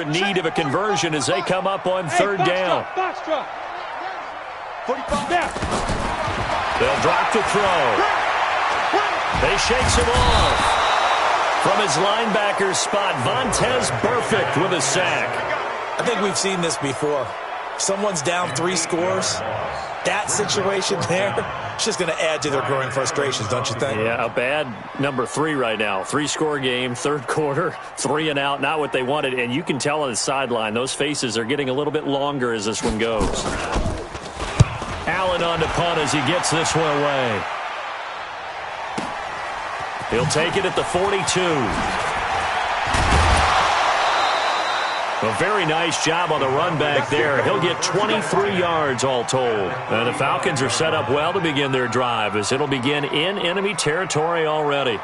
in need of a conversion as they come up on third down. They'll drop to throw. They shakes him off. From his linebacker spot, Vontaze Burfict with a sack. I think we've seen this before. Someone's down 3 scores. That situation there, it's just going to add to their growing frustrations, don't you think? Yeah, a bad number 3 right now. 3-score game, third quarter, 3 and out, not what they wanted. And you can tell on the sideline, those faces are getting a little bit longer as this one goes. Allen on to punt as he gets this one away. He'll take it at the 42. A very nice job on the run back there. He'll get 23 yards all told. And the Falcons are set up well to begin their drive as it'll begin in enemy territory already.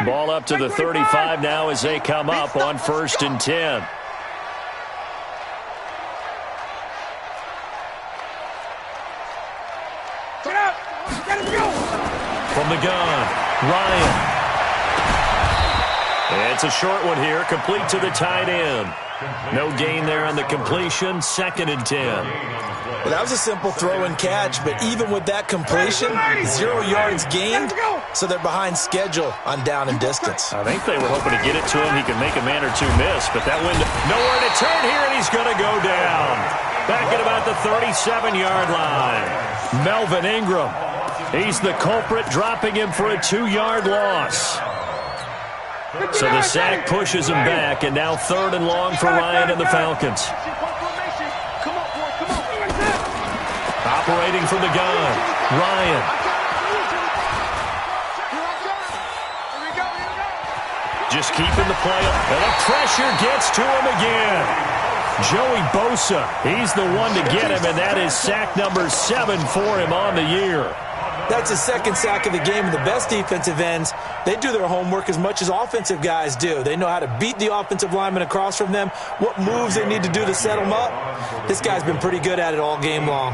Ball up to the 35 now as they come up on 1st and 10. From the gun, Ryan. It's a short one here, complete to the tight end. No gain there on the completion, 2nd and 10. Well, that was a simple throw and catch, but even with that completion, 0 yards gained, so they're behind schedule on down and distance. I think they were hoping to get it to him. He could make a man or two miss, but that window, nowhere to turn here, and he's going to go down. Back at about the 37-yard line. Melvin Ingram. He's the culprit, dropping him for a 2-yard loss. So the sack pushes him back, and now 3rd and long for Ryan and the Falcons. Operating from the gun, Ryan. Just keeping the play up, and the pressure gets to him again. Joey Bosa, he's the one to get him, and that is sack number 7 for him on the year. That's his 2nd sack of the game, and the best defensive ends, they do their homework as much as offensive guys do. They know how to beat the offensive lineman across from them, what moves they need to do to set them up. This guy's been pretty good at it all game long.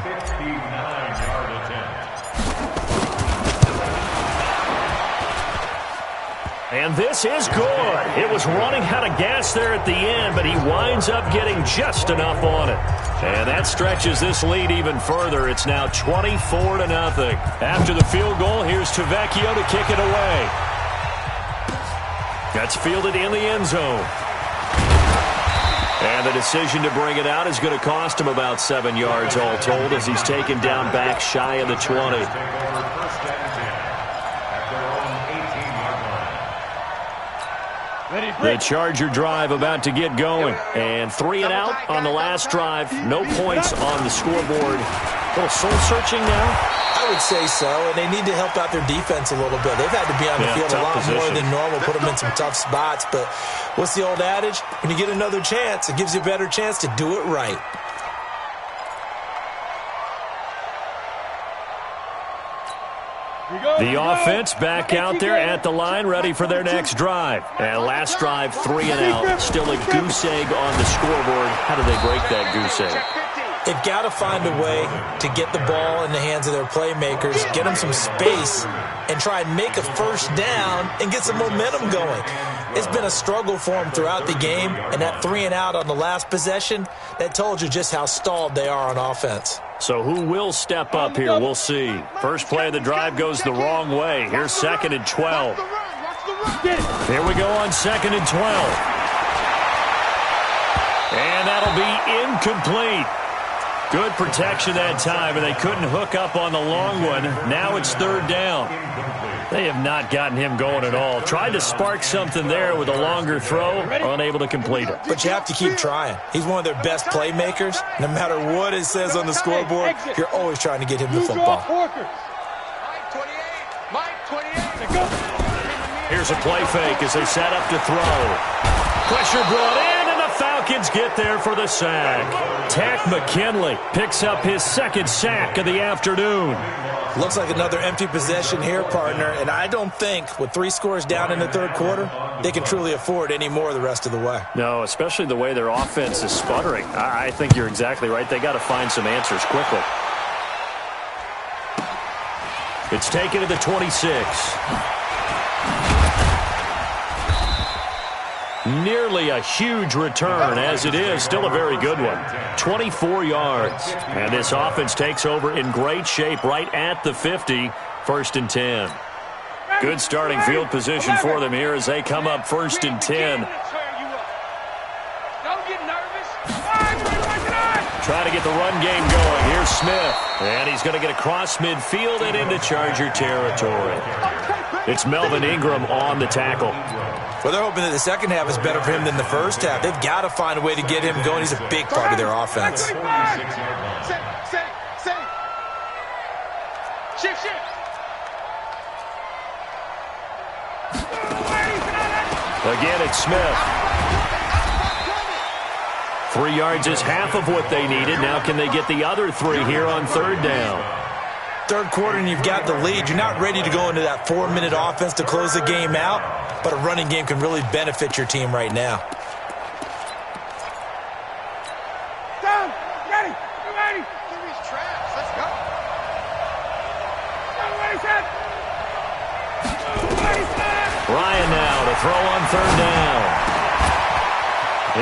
And this is good. It was running out of gas there at the end, but he winds up getting just enough on it. And that stretches this lead even further. It's now 24-0. After the field goal, here's Tavecchio to kick it away. That's fielded in the end zone. And the decision to bring it out is going to cost him about 7 yards all told as he's taken down back shy of the 20. The Charger drive about to get going. And 3 and out on the last drive. No points on the scoreboard. A little soul-searching now? I would say so, and they need to help out their defense a little bit. They've had to be on the field a lot more than normal, put them in some tough spots. But what's the old adage? When you get another chance, it gives you a better chance to do it right. The offense back out there at the line, ready for their next drive. And last drive, 3 and out. Still a goose egg on the scoreboard. How do they break that goose egg? They've got to find a way to get the ball in the hands of their playmakers, get them some space, and try and make a first down and get some momentum going. It's been a struggle for them throughout the game, and that 3 and out on the last possession, that told you just how stalled they are on offense. So who will step up here? We'll see. First play of the drive goes the wrong way. Here's 2nd and 12. Here we go on 2nd and 12. And that'll be incomplete. Good protection that time, and they couldn't hook up on the long one. Now it's 3rd down. They have not gotten him going at all. Tried to spark something there with a longer throw, unable to complete it. But you have to keep trying. He's one of their best playmakers. No matter what it says on the scoreboard, you're always trying to get him the football. Here's a play fake as they set up to throw. Pressure brought in, and the Falcons Hopkins get there for the sack. Tack McKinley picks up his second sack of the afternoon. Looks like another empty possession here, partner, and I don't think with 3 scores down in the third quarter, they can truly afford any more the rest of the way. No, especially the way their offense is sputtering. I think you're exactly right. They got to find some answers quickly. It's taken to the 26. Nearly a huge return, as it is still a very good one. 24 yards. And this offense takes over in great shape right at the 50, 1st and 10. Good starting field position for them here as they come up 1st and 10. Trying to get the run game going. Here's Smith. And he's going to get across midfield and into Charger territory. It's Melvin Ingram on the tackle. Well, they're hoping that the second half is better for him than the first half. They've got to find a way to get him going. He's a big part of their offense. Shift. Again, it's Smith. 3 yards is half of what they needed. Now can they get the other 3 here on 3rd down? Third quarter and you've got the lead. You're not ready to go into that 4-minute offense to close the game out, but a running game can really benefit your team right now. Down, ready, you ready? Give these traps, let's go. Ryan now to throw on 3rd down.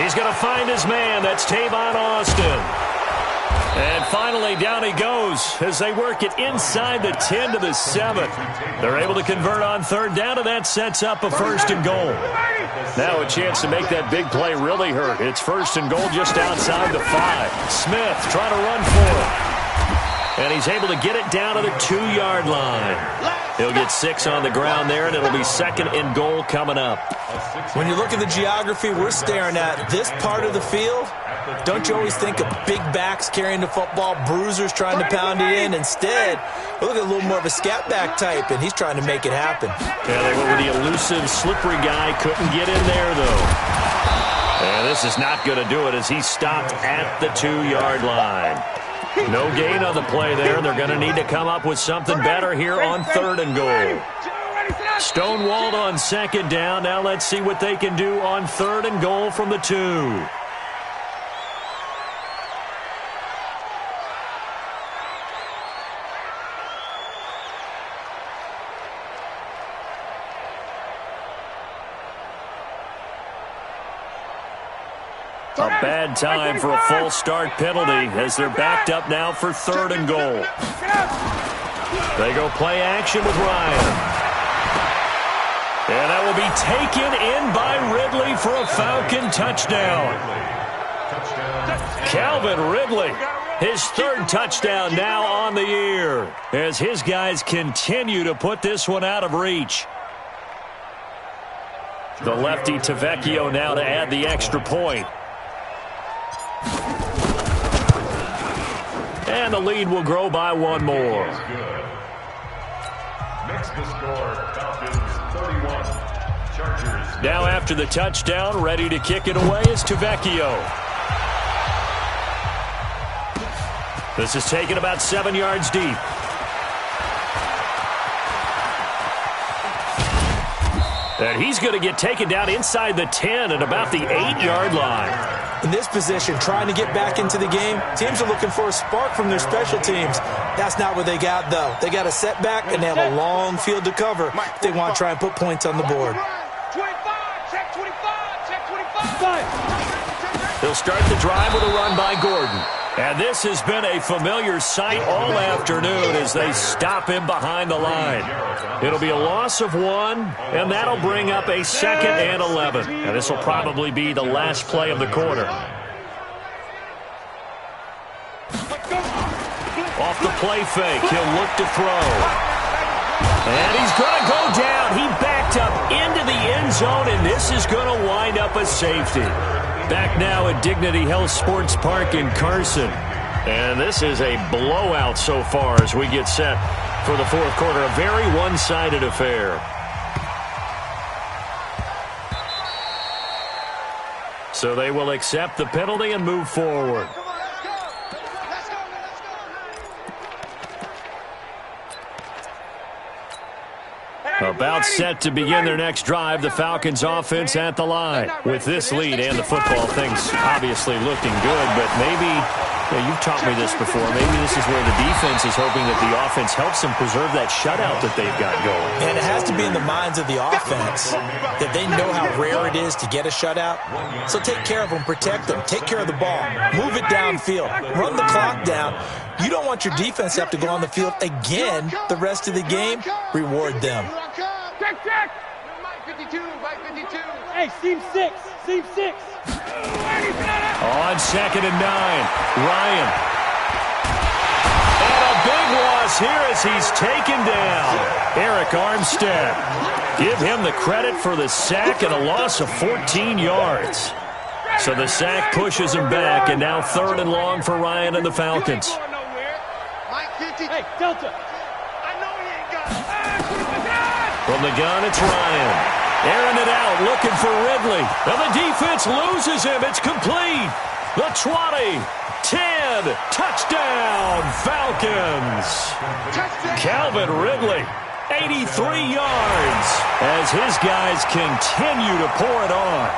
He's going to find his man. That's Tavon Austin. And finally, down he goes as they work it inside the 10 to the 7. They're able to convert on 3rd down, and that sets up a 1st and goal. Now a chance to make that big play really hurt. It's 1st and goal just outside the 5. Smith trying to run for it. And he's able to get it down to the 2-yard line. He'll get 6 on the ground there, and it'll be 2nd and goal coming up. When you look at the geography we're staring at, this part of the field, don't you always think of big backs carrying the football, bruisers trying to pound it in? Instead, look at a little more of a scat back type, and he's trying to make it happen. Yeah, they went with the elusive, slippery guy. Couldn't get in there, though. And this is not going to do it as he's stopped at the 2-yard line. No gain on the play there. They're going to need to come up with something better here on 3rd and goal. Stonewalled on 2nd down. Now let's see what they can do on 3rd and goal from the 2. A bad time for a false start penalty as they're backed up now for 3rd and goal. They go play action with Ryan. And that will be taken in by Ridley for a Falcon touchdown. Calvin Ridley, his 3rd touchdown now on the year as his guys continue to put this one out of reach. The lefty Tavecchio now to add the extra point. And the lead will grow by 1 more. Makes the score Falcons 31. Chargers. Now after the touchdown, ready to kick it away is Tavecchio. This is taken about 7 yards deep. And he's going to get taken down inside the 10 at about the 8-yard line. In this position, trying to get back into the game, teams are looking for a spark from their special teams. That's not what they got, though. They got a setback, and they have a long field to cover if they want to try and put points on the board. 25, check 25, check 25. He'll start the drive with a run by Gordon. And this has been a familiar sight all afternoon as they stop him behind the line. It'll be a loss of 1, and that'll bring up a 2nd and 11. And this will probably be the last play of the quarter. Off the play fake, he'll look to throw. And he's going to go down. He backed up into the end zone, and this is going to wind up a safety. Back now at Dignity Health Sports Park in Carson. And this is a blowout so far as we get set for the 4th quarter. A very one-sided affair. So they will accept the penalty and move forward. About set to begin their next drive, the Falcons offense at the line. With this lead and the football, things obviously looking good, but maybe, you've taught me this before, maybe this is where the defense is hoping that the offense helps them preserve that shutout that they've got going. And it has to be in the minds of the offense that they know how rare it is to get a shutout. So take care of them, protect them, take care of the ball, move it downfield, run the clock down. You don't want your defense to have to go on the field again the rest of the game. Reward them. Check. Mike 52. Hey, seam 6. On 2nd and 9, Ryan. And a big loss here as he's taken down. Eric Armstead. Give him the credit for the sack and a loss of 14 yards. So the sack pushes him back, and now 3rd and long for Ryan and the Falcons. Hey, Delta. I know he ain't got it. From the gun, it's Ryan. Airing it out, looking for Ridley. And the defense loses him. It's complete. The 20, 10, touchdown, Falcons. Calvin Ridley, 83 yards, as his guys continue to pour it on.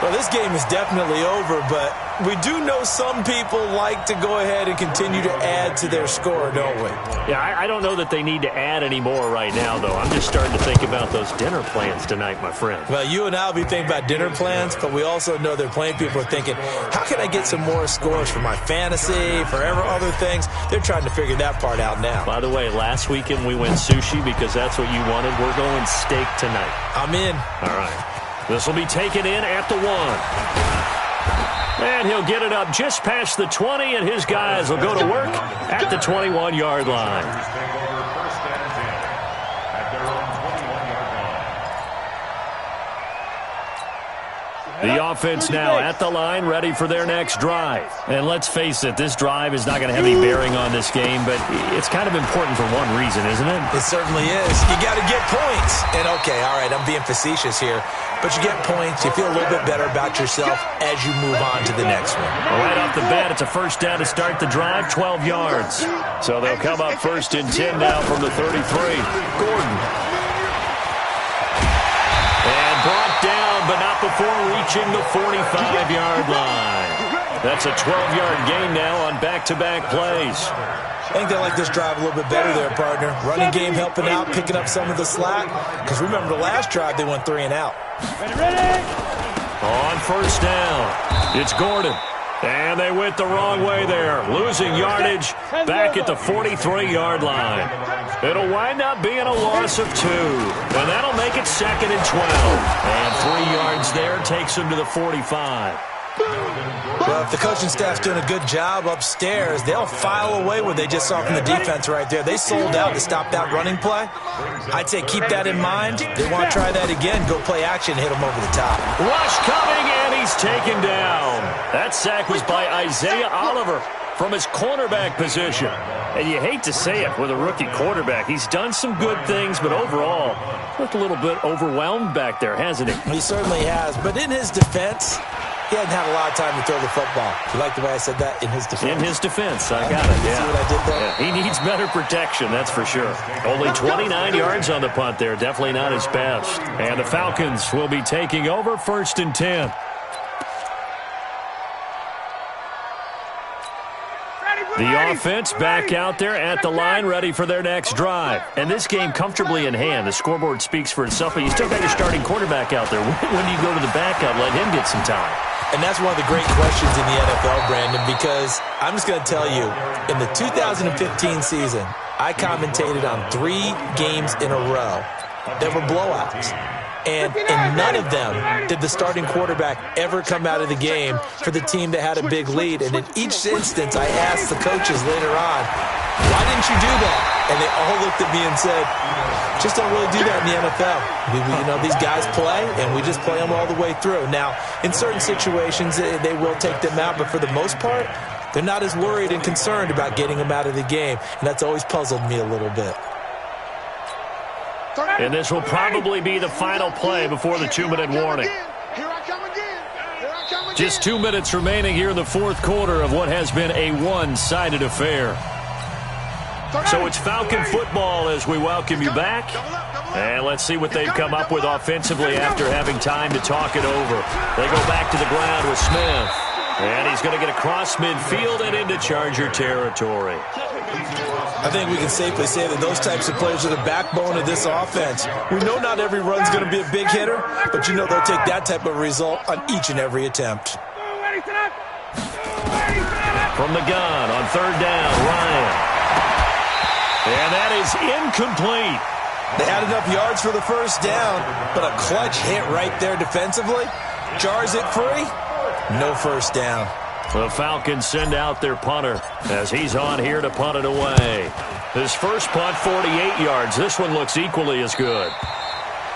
Well, this game is definitely over, but we do know some people like to go ahead and continue to add to their score, don't we? Yeah, I don't know that they need to add any more right now, though. I'm just starting to think about those dinner plans tonight, my friend. Well, you and I will be thinking about dinner plans, but we also know they're playing people are thinking, how can I get some more scores for my fantasy, for other things? They're trying to figure that part out now. By the way, last weekend we went sushi because that's what you wanted. We're going steak tonight. I'm in. All right. This will be taken in at the 1. And he'll get it up just past the 20, and his guys will go to work at the 21-yard line. The offense now at the line, ready for their next drive. And let's face it, this drive is not going to have any bearing on this game, but it's kind of important for one reason, isn't it? It certainly is. You got to get points. And, okay, all right, I'm being facetious here, but you get points. You feel a little bit better about yourself as you move on to the next one. Right off the bat, it's a first down to start the drive, 12 yards. So they'll come up 1st and 10 now from the 33. Gordon. And brought down, but not before reaching the 45-yard line. That's a 12-yard gain now on back-to-back plays. I think they like this drive a little bit better there, partner. Running game helping out, picking up some of the slack. Because remember the last drive, they went 3 and out. Ready. On 1st down, it's Gordon. And they went the wrong way there, losing yardage back at the 43-yard line. It'll wind up being a loss of 2, and that'll make it 2nd and 12. And 3 yards there takes them to the 45. Well, if the coaching staff's doing a good job upstairs, they'll file away what they just saw from the defense right there. They sold out to stop that running play. I'd say keep that in mind. They want to try that again. Go play action, hit them over the top. Rush coming, and he's taken down. That sack was by Isaiah Oliver from his cornerback position. And you hate to say it with a rookie quarterback. He's done some good things, but overall, looked a little bit overwhelmed back there, hasn't he? He certainly has. But in his defense, he hadn't had a lot of time to throw the football. You like the way I said that? In his defense. In his defense. I got it, yeah. See what I did there? Yeah, he needs better protection, that's for sure. Only 29 yards on the punt there. Definitely not his best. And the Falcons will be taking over 1st and 10. The offense back out there at the line, ready for their next drive. And this game comfortably in hand. The scoreboard speaks for itself, but you still got your starting quarterback out there. When do you go to the backup, let him get some time? And that's one of the great questions in the NFL, Brandon, because I'm just going to tell you, in the 2015 season, I commentated on 3 games in a row that were blowouts. And in none of them did the starting quarterback ever come out of the game for the team that had a big lead. And in each instance, I asked the coaches later on, why didn't you do that? And they all looked at me and said, just don't really do that in the NFL. These guys play, and we just play them all the way through. Now, in certain situations, they will take them out, but for the most part, they're not as worried and concerned about getting them out of the game. And that's always puzzled me a little bit. And this will probably be the final play before the 2-minute warning. Here I come again. Just 2 minutes remaining here in the fourth quarter of what has been a one-sided affair. So it's Falcon football as we welcome you back. And let's see what they've come up with offensively after having time to talk it over. They go back to the ground with Smith. And he's going to get across midfield and into Charger territory. I think we can safely say that those types of players are the backbone of this offense. We know not every run's going to be a big hitter, but you know they'll take that type of result on each and every attempt. From the gun on third down, Ryan. And that is incomplete. They had enough yards for the first down, but a clutch hit right there defensively. Jars it free. No first down. The Falcons send out their punter as he's on here to punt it away. His first punt, 48 yards. This one looks equally as good.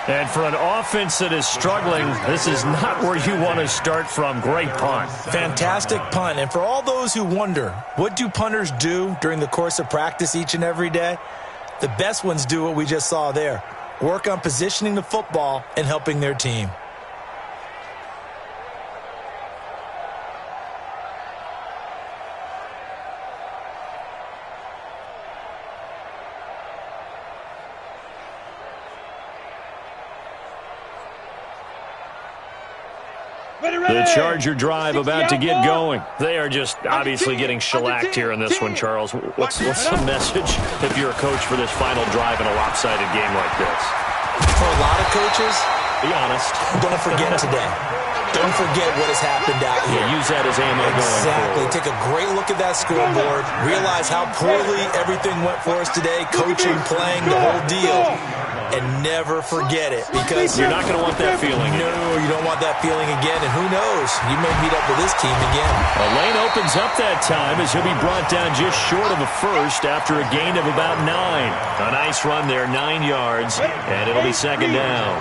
And for an offense that is struggling, this is not where you want to start from. Great punt. Fantastic punt. And for all those who wonder, what do punters do during the course of practice each and every day? The best ones do what we just saw there. Work on positioning the football and helping their team. The Charger drive about to get going. They are just obviously getting shellacked here in this one, Charles. What's the message if you're a coach for this final drive in a lopsided game like this? For a lot of coaches, be honest. Don't forget today. Don't forget what has happened out here. Yeah, use that as ammo going forward. Exactly. Take a great look at that scoreboard. Realize how poorly everything went for us today. Coaching, playing, the whole deal. And never forget it, because you're not going to want that feeling again. No, you don't want that feeling again. And who knows? You may meet up with this team again. A lane opens up that time as he'll be brought down just short of a first after a gain of about 9. A nice run there, 9 yards, and it'll be second down.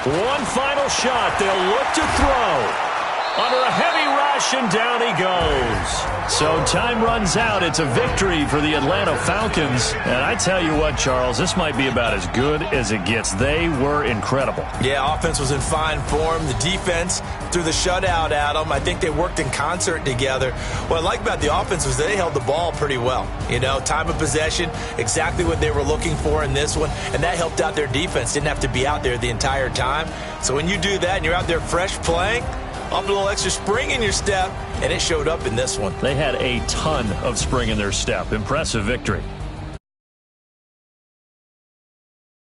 One final shot. They'll look to throw. Under a heavy rush, and down he goes. So time runs out. It's a victory for the Atlanta Falcons. And I tell you what, Charles, this might be about as good as it gets. They were incredible. Yeah, offense was in fine form. The defense threw the shutout at them. I think they worked in concert together. What I like about the offense was they held the ball pretty well. You know, time of possession, exactly what they were looking for in this one. And that helped out their defense. Didn't have to be out there the entire time. So when you do that and you're out there fresh playing, up a little extra spring in your step, and it showed up in this one. They had a ton of spring in their step. Impressive victory.